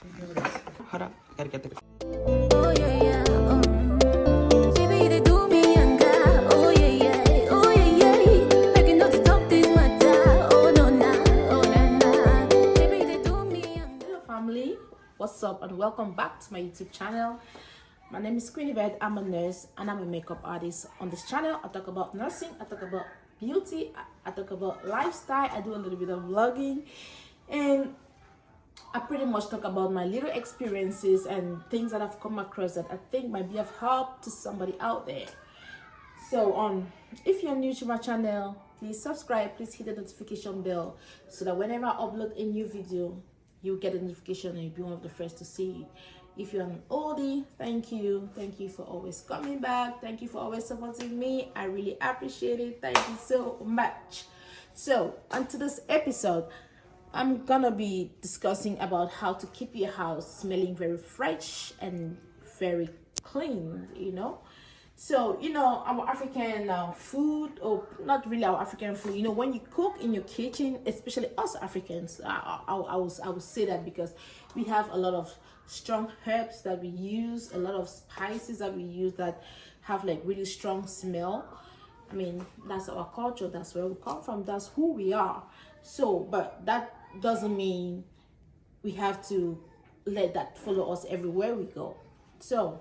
Hold up, gotta get the. Oh yeah yeah, baby they do me younger. Oh yeah yeah, oh yeah yeah. Make you know to talk this matter. Oh no nah, oh nah nah. Baby they do me younger. Hello family, what's up and welcome back to my YouTube channel. My name is Queen Yvette. I'm a nurse and I'm a makeup artist. On this channel I talk about nursing, I talk about beauty, I talk about lifestyle, I do a little bit of vlogging, and I pretty much talk about my little experiences and things that I've come across that I think might be of help to somebody out there. So if you're new to my channel, please subscribe, please hit the notification bell so that whenever I upload a new video, you'll get a notification and you'll be one of the first to see it. If you're an oldie, thank you for always coming back, thank you for always supporting me. I really appreciate it. Thank you so much. So on to this episode, I'm gonna be discussing about how to keep your house smelling very fresh and very clean, So, our African food, or not really our African food, when you cook in your kitchen, especially us Africans, I would say that because we have a lot of strong herbs that we use, a lot of spices that we use that have like really strong smell. I mean, that's our culture, that's where we come from, that's who we are. So, but that doesn't mean we have to let that follow us everywhere we go. So,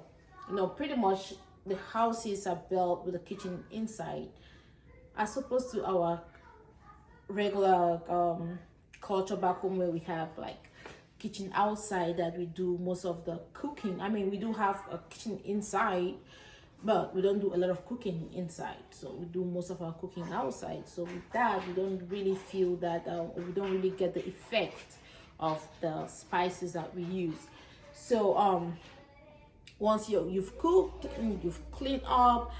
pretty much the houses are built with a kitchen inside, as opposed to our regular culture back home where we have like kitchen outside that we do most of the cooking. I mean, we do have a kitchen inside, but we don't do a lot of cooking inside, so we do most of our cooking outside. So with that, we don't really feel that we don't really get the effect of the spices that we use. So once you've cooked and you've cleaned up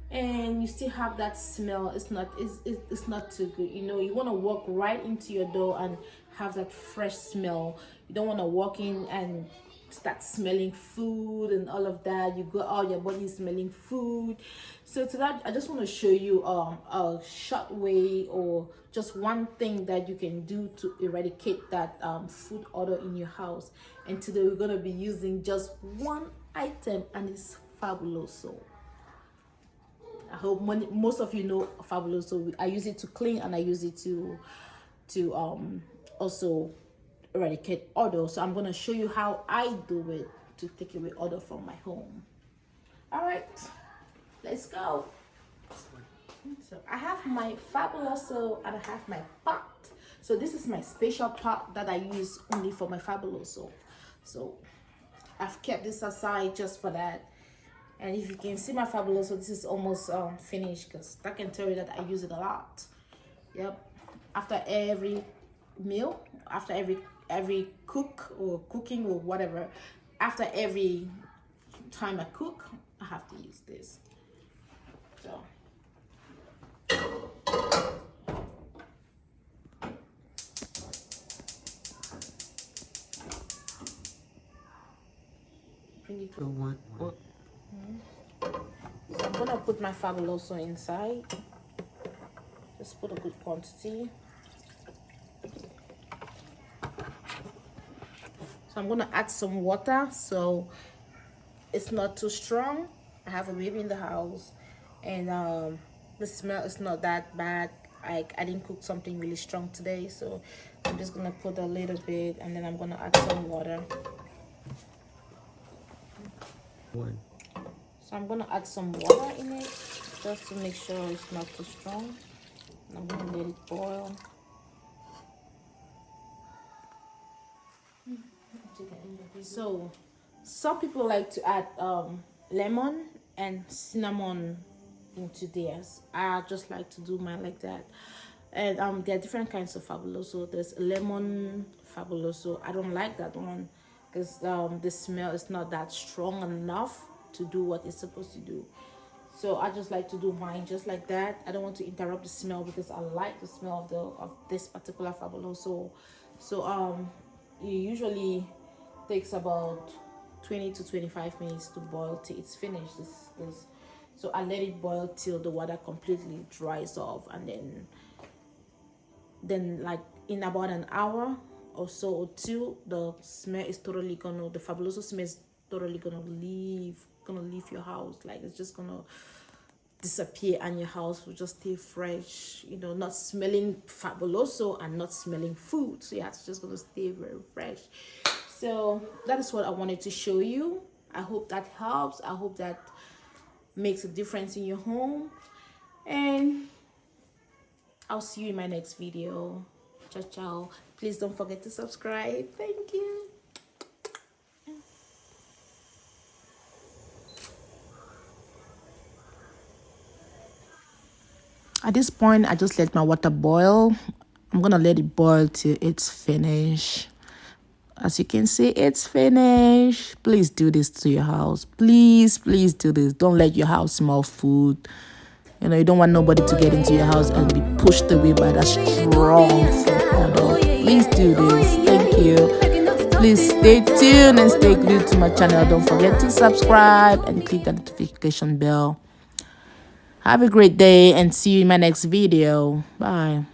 and you still have that smell, it's not too good. You want to walk right into your door and have that fresh smell. You don't want to walk in and start smelling food and all of that. You go out, your body is smelling food. So to that, I just want to show you a short way, or just one thing that you can do to eradicate that food odor in your house. And today we're going to be using just one item, and it's Fabuloso. I hope most of you know Fabuloso. I use it to clean, and I use it to also eradicate odor. So I'm going to show you how I do it to take away odor from my home. All right, let's go. So I have my Fabuloso and I have my pot. So this is my special pot that I use only for my Fabuloso. So I've kept this aside just for that. And if you can see my Fabuloso, this is almost finished, because I can tell you that I use it a lot. Yep. After every meal, after every cook or cooking or whatever, after every time I cook, I have to use this. So bring it to One. So I'm gonna put my Fabuloso inside. Just put a good quantity. So I'm gonna add some water so it's not too strong. I have a baby in the house, and the smell is not that bad. I didn't cook something really strong today, so I'm just gonna put a little bit, and then I'm gonna add some water. One. So I'm gonna add some water in it just to make sure it's not too strong. I'm gonna let it boil. So some people like to add lemon and cinnamon into theirs. I just like to do mine like that. And there are different kinds of Fabuloso. There's lemon Fabuloso. I don't like that one because the smell is not that strong enough to do what it's supposed to do. So I just like to do mine just like that. I don't want to interrupt the smell because I like the smell of this particular Fabuloso. So it usually takes about 20 to 25 minutes to boil till it's finished. So I let it boil till the water completely dries off, and then like in about an hour also too, the smell is totally gonna, the Fabuloso smell is totally gonna leave your house. Like it's just gonna disappear and your house will just stay fresh, you know, not smelling Fabuloso and not smelling food. So yeah, it's just gonna stay very fresh. So that is what I wanted to show you. I hope that helps. I hope that makes a difference in your home, and I'll see you in my next video. Ciao ciao. Please don't forget to subscribe. Thank you. At this point, I just let my water boil. I'm gonna let it boil till it's finished. As you can see, it's finished. Please do this to your house. Please do this. Don't let your house smell food. You know, you don't want nobody to get into your house and be pushed away by that strong food odor. Please do this. Thank you. Please stay tuned and stay glued to my channel. Don't forget to subscribe and click the notification bell. Have a great day and see you in my next video. Bye.